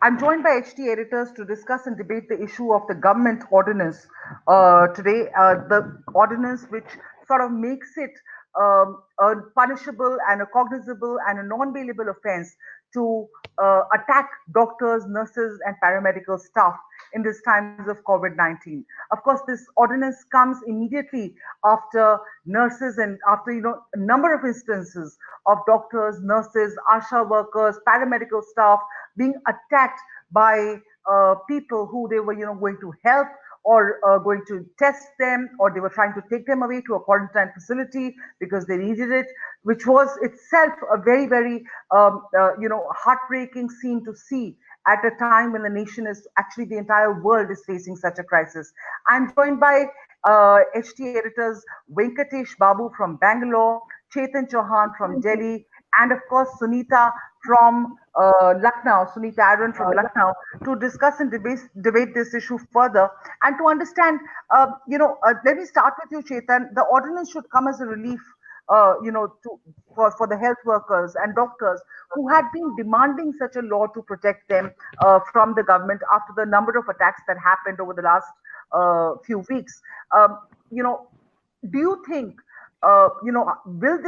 I'm joined by HT editors to discuss and debate the issue of the government ordinance today. The ordinance which sort of makes it a punishable and a cognizable and a non-bailable offense to attack doctors, nurses, and paramedical staff in these times of COVID-19. Of course, this ordinance comes immediately after nurses and after a number of instances of doctors, nurses, ASHA workers, paramedical staff being attacked by people who they were going to help or going to test them, or they were trying to take them away to a quarantine facility because they needed it, which was itself a very, very heartbreaking scene to see at a time when the nation is actually, the entire world is facing such a crisis. I'm joined by HT editors Venkatesh Babu from Bangalore, Chetan Chauhan from Delhi, and of course Sunita from Lucknow, Sunita Aaron from Lucknow, to discuss and debate this issue further and to understand. Let me start with you, Chetan. The ordinance should come as a relief, for the health workers and doctors who had been demanding such a law to protect them from the government after the number of attacks that happened over the last few weeks. Um, you know, do you think will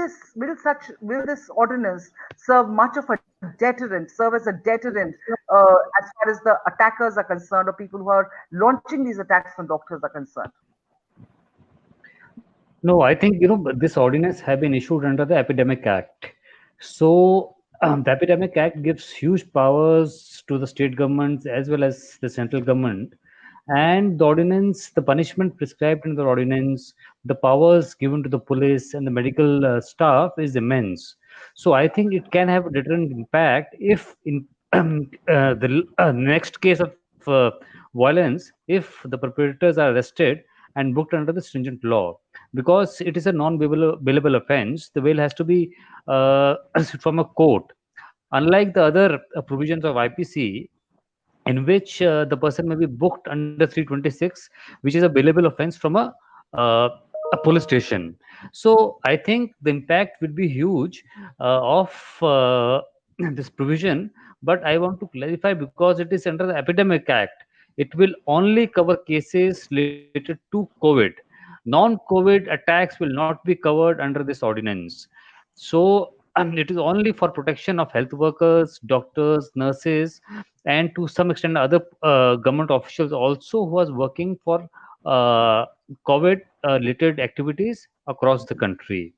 this ordinance serve much of a deterrent, serve as a deterrent as far as the attackers are concerned, or people who are launching these attacks on doctors are concerned? No, I think this ordinance have been issued under the Epidemic Act. So the Epidemic Act gives huge powers to the state governments as well as the central government. And the ordinance, the punishment prescribed in the ordinance, the powers given to the police and the medical staff is immense. So I think it can have a deterrent impact if in the next case of violence, if the perpetrators are arrested and booked under the stringent law, because it is a non-bailable offense. The bail has to be from a court. Unlike the other provisions of IPC, in which the person may be booked under 326, which is a bailable offense from uh, a police station. So I think the impact will be huge of this provision. But I want to clarify, because it is under the Epidemic Act, it will only cover cases related to COVID. Non-COVID attacks will not be covered under this ordinance. So it is only for protection of health workers, doctors, nurses, and to some extent other government officials also who was working for uh, COVID related activities across the country.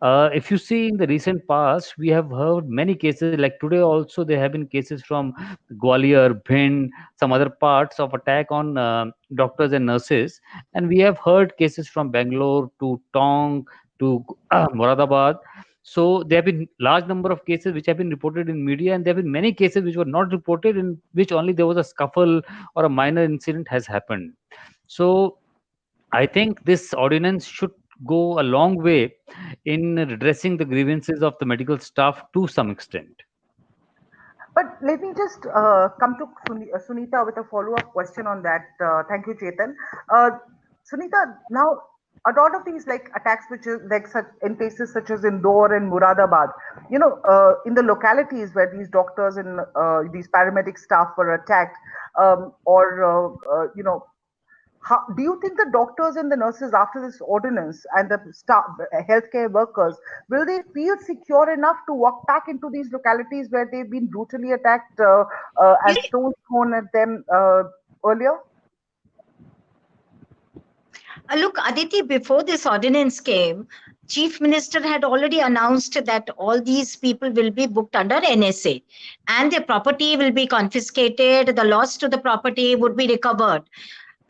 If you see in the recent past, we have heard many cases. Like today, also there have been cases from Gwalior, Bhind, some other parts of attack on doctors and nurses, and we have heard cases from Bangalore to Tong to Moradabad. So there have been large number of cases which have been reported in media, and there have been many cases which were not reported, in which only there was a scuffle or a minor incident has happened. So I think this ordinance should go a long way in redressing the grievances of the medical staff to some extent. But let me just come to Sunita with a follow-up question on that. Thank you, Chetan. Uh, Sunita, now a lot of these like attacks, which is like such in places such as Indore and Muradabad, in the localities where these doctors and these paramedic staff were attacked, or how, do you think the doctors and the nurses after this ordinance and the staff, healthcare workers, will they feel secure enough to walk back into these localities where they've been brutally attacked and stones thrown at them earlier? Look, Aditi, before this ordinance came, Chief Minister had already announced that all these people will be booked under NSA and their property will be confiscated, the loss to the property would be recovered.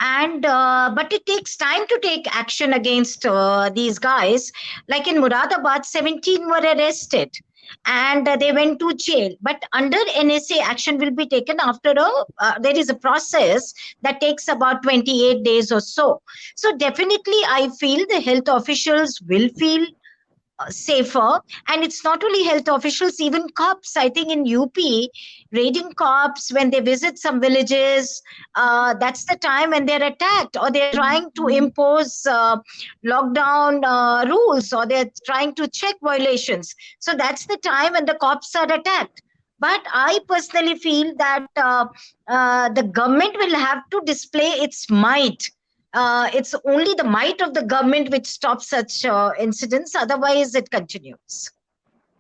And but it takes time to take action against these guys. Like in Muradabad, 17 were arrested and they went to jail, but under NSA action will be taken after a there is a process that takes about 28 days or so. So definitely I feel the health officials will feel safer. And it's not only health officials, even cops. I think in UP, raiding cops, when they visit some villages, that's the time when they're attacked, or they're trying to impose lockdown rules, or they're trying to check violations. So that's the time when the cops are attacked. But I personally feel that the government will have to display its might. It's only the might of the government which stops such incidents. Otherwise, it continues.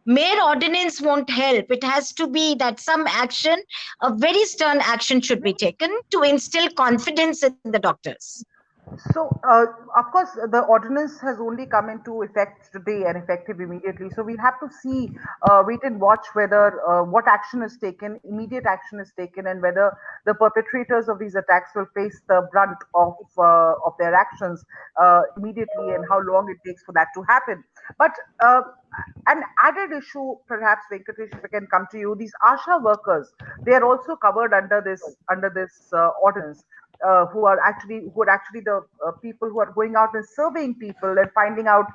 Mere ordinance won't help. It has to be that some action, a very stern action, should be taken to instill confidence in the doctors. So, of course, the ordinance has only come into effect today and effective immediately. So we have to see, wait and watch whether what action is taken, immediate action is taken, and whether the perpetrators of these attacks will face the brunt of their actions immediately, and how long it takes for that to happen. But an added issue, perhaps, Venkatesh, if I can come to you, these ASHA workers, they are also covered under this ordinance, who are actually the people who are going out and surveying people and finding out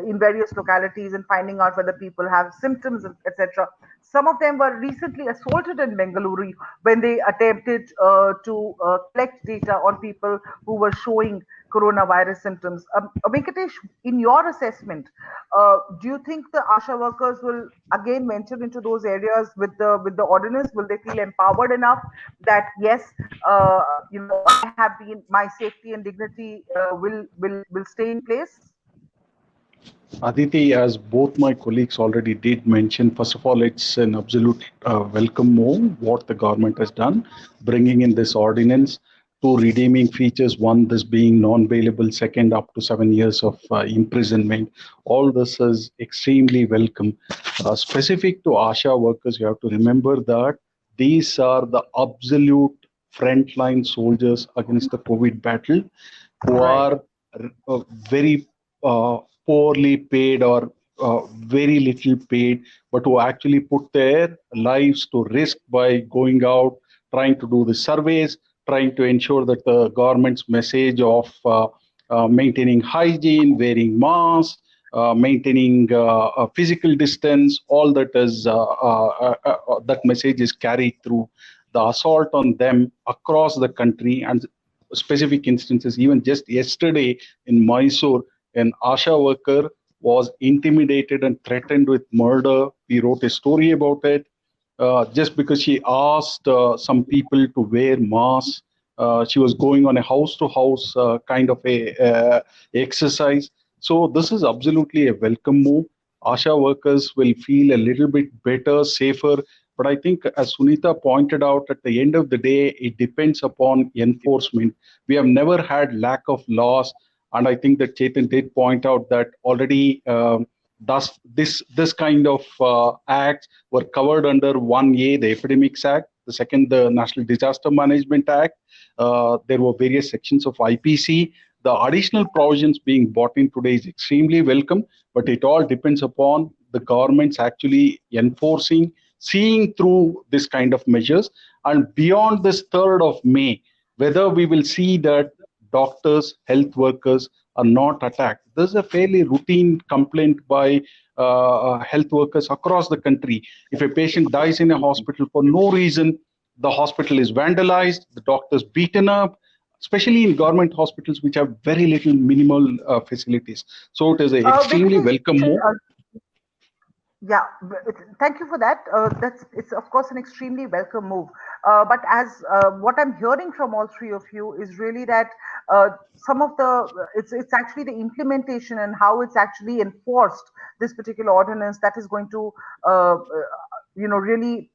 in various localities and finding out whether people have symptoms, etc. Some of them were recently assaulted in Bengaluru when they attempted to collect data on people who were showing coronavirus symptoms. Venkatesh, in your assessment, do you think the ASHA workers will again venture into those areas with the ordinance? Will they feel empowered enough that yes, I have been, my safety and dignity will stay in place? Aditi, as both my colleagues already did mention, first of all, it's an absolute welcome move what the government has done, bringing in this ordinance, two redeeming features, one, this being non-bailable, second, up to 7 years of imprisonment. All this is extremely welcome. Specific to ASHA workers, you have to remember that these are the absolute frontline soldiers against the COVID battle, who Right. are very poorly paid or very little paid, but who actually put their lives to risk by going out, trying to do the surveys, trying to ensure that the government's message of maintaining hygiene, wearing masks, maintaining a physical distance, all that is that message is carried through. The assault on them across the country, and specific instances, even just yesterday in Mysore, an ASHA worker was intimidated and threatened with murder. We wrote a story about it just because she asked some people to wear masks. She was going on a house-to-house kind of a exercise. So this is absolutely a welcome move. ASHA workers will feel a little bit better, safer. But I think, as Sunita pointed out, at the end of the day, it depends upon enforcement. We have never had lack of laws, and I think that Chetan did point out that already thus this kind of acts were covered under 1A, the Epidemics Act, the second, the National Disaster Management Act. There were various sections of IPC. The additional provisions being brought in today is extremely welcome, but it all depends upon the government's actually enforcing, seeing through this kind of measures. And beyond this 3rd of May, whether we will see that doctors, health workers are not attacked. This is a fairly routine complaint by health workers across the country. If a patient dies in a hospital for no reason, the hospital is vandalized, the doctor's beaten up, especially in government hospitals, which have very little minimal facilities. So it is an extremely Venkatesh, welcome move. Yeah, thank you for that. It's of course an extremely welcome move. But as what I'm hearing from all three of you is really that some of the it's actually the implementation and how it's actually enforced, this particular ordinance, that is going to really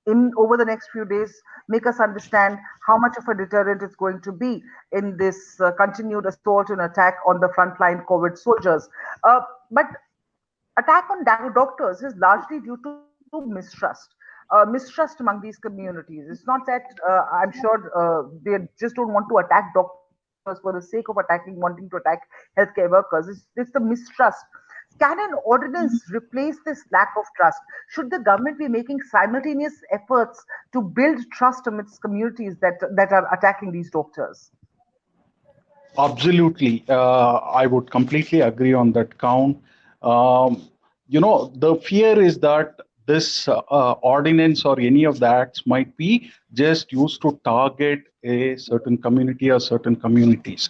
in over the next few days make us understand how much of a deterrent it's going to be in this continued assault and attack on the frontline COVID soldiers. But attack on doctors is largely due to mistrust among these communities. It's not that I'm sure they just don't want to attack doctors for the sake of wanting to attack healthcare workers. It's the mistrust. Can an ordinance replace this lack of trust? Should the government be making simultaneous efforts to build trust amidst communities that are attacking these doctors? Absolutely. I would completely agree on that count. The fear is that this ordinance or any of the acts might be just used to target a certain community or certain communities.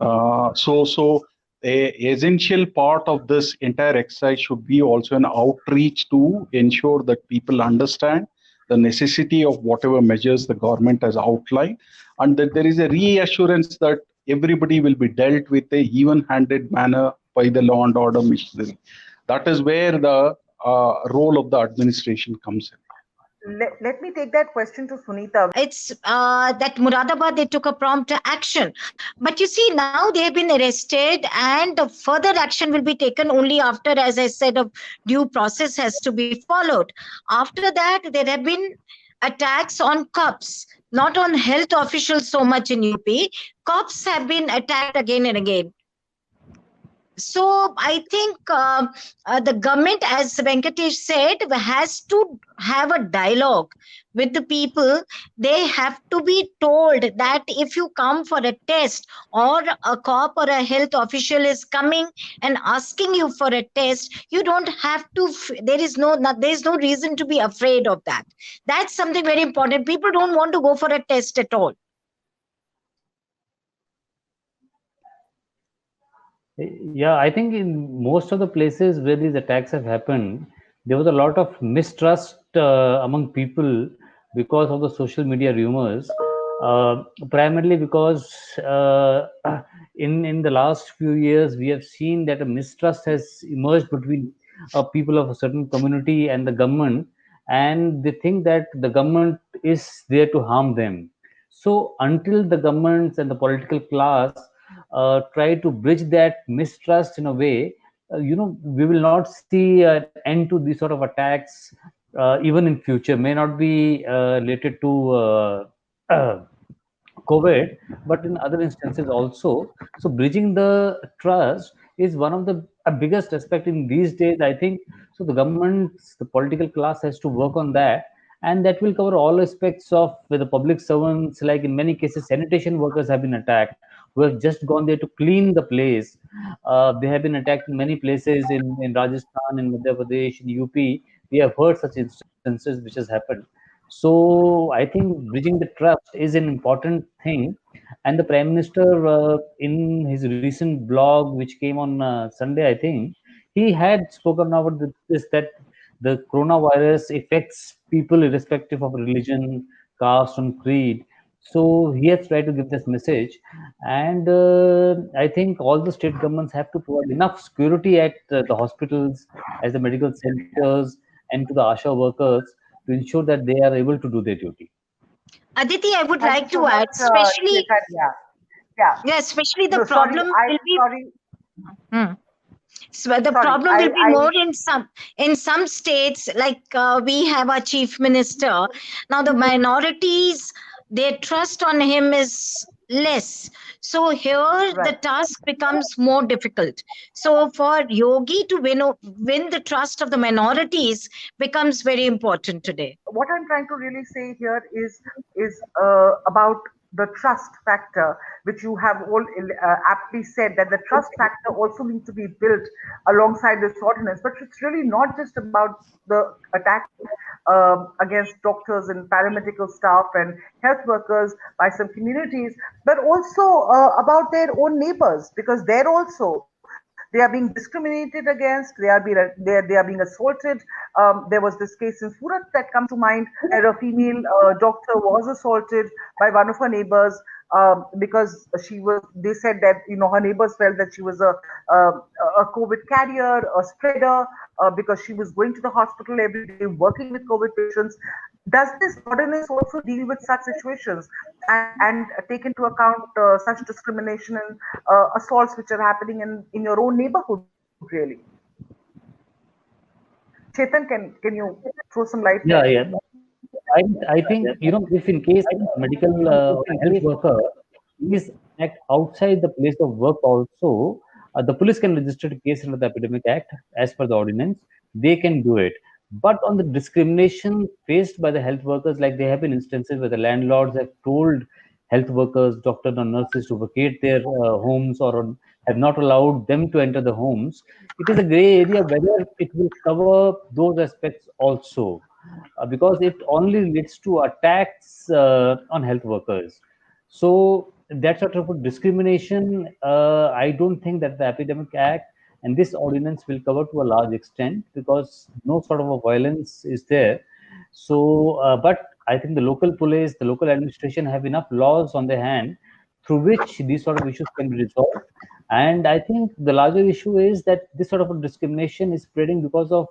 So essential part of this entire exercise should be also an outreach to ensure that people understand the necessity of whatever measures the government has outlined, and that there is a reassurance that everybody will be dealt with a even-handed manner by the law and order machinery. That is where the role of the administration comes in. Let me take that question to Sunita. It's that Muradabad, they took a prompt action. But you see, now they have been arrested, and further action will be taken only after, as I said, a due process has to be followed. After that, there have been attacks on cops, not on health officials so much in UP. Cops have been attacked again and again. So I think the government, as Venkatesh said, has to have a dialogue with the people. They have to be told that if you come for a test, or a cop or a health official is coming and asking you for a test, you don't have to. There is no reason to be afraid of that. That's something very important. People don't want to go for a test at all. Yeah, I think in most of the places where these attacks have happened, there was a lot of mistrust among people because of the social media rumors. Primarily because in the last few years we have seen that a mistrust has emerged between people of a certain community and the government, and they think that the government is there to harm them. So until the governments and the political class try to bridge that mistrust in a way, we will not see an end to these sort of attacks even in future. May not be related to COVID, but in other instances also. So bridging the trust is one of the biggest aspect in these days, I think. So the governments, the political class has to work on that, and that will cover all aspects of with the public servants. Like in many cases, sanitation workers have been attacked who have just gone there to clean the place. They have been attacked in many places in Rajasthan, in Madhya Pradesh, in UP. We have heard such instances which has happened. So I think bridging the trust is an important thing. And the Prime Minister, in his recent blog, which came on Sunday, I think, he had spoken about this, that the coronavirus affects people irrespective of religion, caste, and creed. So he has tried to give this message, and I think all the state governments have to provide enough security at the hospitals, as the medical centers, and to the ASHA workers to ensure that they are able to do their duty. Aditi, I would Thank you like so to add, much, especially, Chetan. Yeah. especially the No, sorry. problem I'm will be. sorry. So the Sorry. problem will be more in some states, like we have our chief minister. Now the minorities, their trust on him is less. So here the Right. task becomes more difficult. So for Yogi to win the trust of the minorities becomes very important today. What I'm trying to really say here is about the trust factor, which you have all aptly said that the trust factor also needs to be built alongside this ordinance. But it's really not just about the attack against doctors and paramedical staff and health workers by some communities, but also about their own neighbors, because they're also they are being discriminated against. They are being assaulted. There was this case in Surat that comes to mind where a female doctor was assaulted by one of her neighbors because she was. They said that her neighbors felt that she was a COVID carrier, a spreader, because she was going to the hospital every day, working with COVID patients. Does this ordinance also deal with such situations and take into account such discrimination and assaults which are happening in your own neighborhood, really? Chetan, can you throw some light Yeah, there? yeah. I think, if in case a medical health worker is act outside the place of work also, the police can register a case under the Epidemic Act as per the ordinance. They can do it. But on the discrimination faced by the health workers, like there have been instances where the landlords have told health workers, doctors, or nurses to vacate their homes, or have not allowed them to enter the homes. It is a gray area whether it will cover those aspects also, because it only leads to attacks on health workers. So that sort of discrimination, I don't think that the Epidemic Act and this ordinance will cover to a large extent, because no sort of a violence is there. So, but I think the local police, the local administration have enough laws on their hand through which these sort of issues can be resolved. And I think the larger issue is that this sort of a discrimination is spreading because of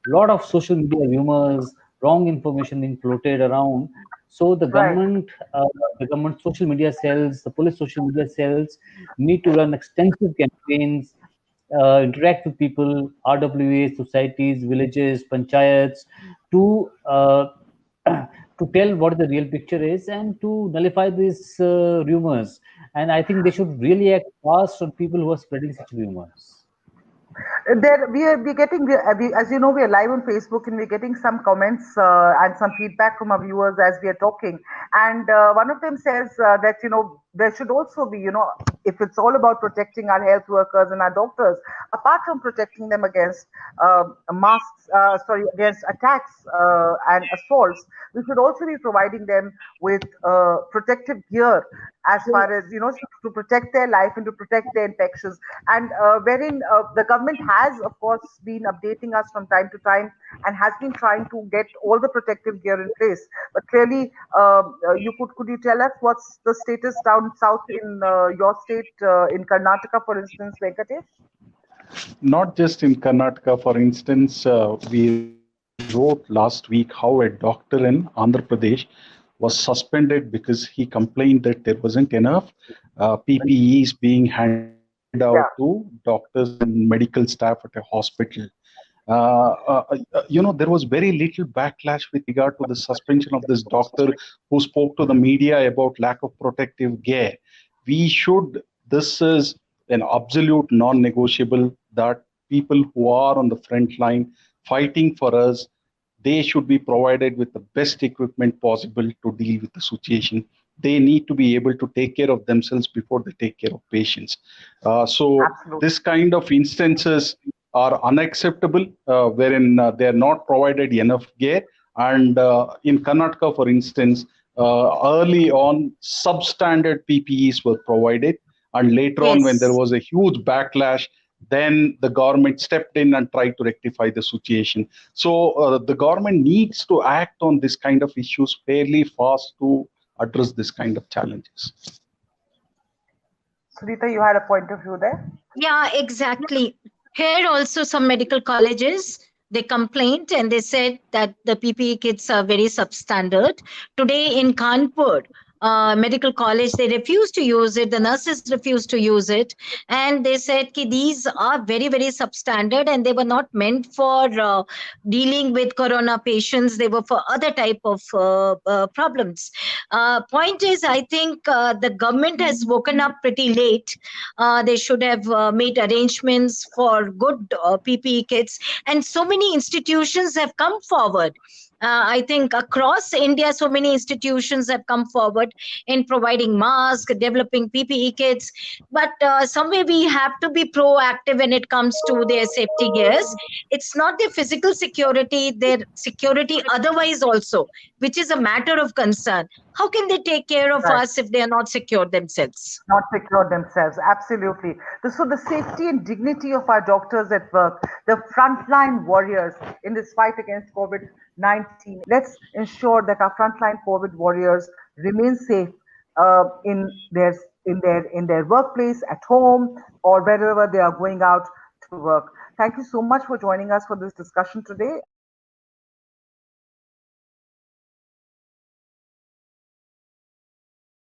a lot of social media rumors, wrong information being floated around. So Right. the government social media cells, the police social media cells need to run extensive campaigns, interact with people, RWAs, societies, villages, panchayats, to to tell what the real picture is and to nullify these rumors. And I think they should really act fast on people who are spreading such rumors. There we're getting as you know, we are live on Facebook, and we're getting some comments and some feedback from our viewers as we are talking. And one of them says that, there should also be, if it's all about protecting our health workers and our doctors, apart from protecting them against against attacks and assaults, we should also be providing them with protective gear, as far as, to protect their life and to protect their infections. And wherein the government has, of course, been updating us from time to time and has been trying to get all the protective gear in place. But clearly, could you tell us what's the status down south in your state, in Karnataka, for instance, Venkatesh? Not just in Karnataka, for instance, we wrote last week how a doctor in Andhra Pradesh was suspended because he complained that there wasn't enough PPEs being handed out to Yeah. doctors and medical staff at a hospital. There was very little backlash with regard to the suspension of this doctor who spoke to the media about lack of protective gear. This is an absolute non-negotiable that people who are on the front line fighting for us, they should be provided with the best equipment possible to deal with the situation. They need to be able to take care of themselves before they take care of patients. So Absolutely. this kind of instances are unacceptable, wherein they are not provided enough gear. And in Karnataka, for instance, early on, substandard PPEs were provided. And later on, when there Yes. was a huge backlash, then the government stepped in and tried to rectify the situation. So the government needs to act on this kind of issues fairly fast to address this kind of challenges. Sunita, you had a point of view there? Yeah, exactly. Here also some medical colleges, they complained and they said that the PPE kits are very substandard. Today in Kanpur, medical college, they refused to use it. The nurses refused to use it, and they said that these are very, very substandard, and they were not meant for dealing with corona patients. They were for other type of problems. Point is, I think the government has woken up pretty late. They should have made arrangements for good PPE kits, and so many institutions have come forward. I think across India, so many institutions have come forward in providing masks, developing PPE kits. But somewhere we have to be proactive when it comes to their safety gears. It's not their physical security, their security otherwise also, which is a matter of concern. How can they take care of Right. us if they are not secure themselves? Not secure themselves. Absolutely. So the safety and dignity of our doctors at work, the frontline warriors in this fight against COVID-19. Let's ensure that our frontline COVID warriors remain safe in their workplace, at home, or wherever they are going out to work. Thank you so much for joining us for this discussion today.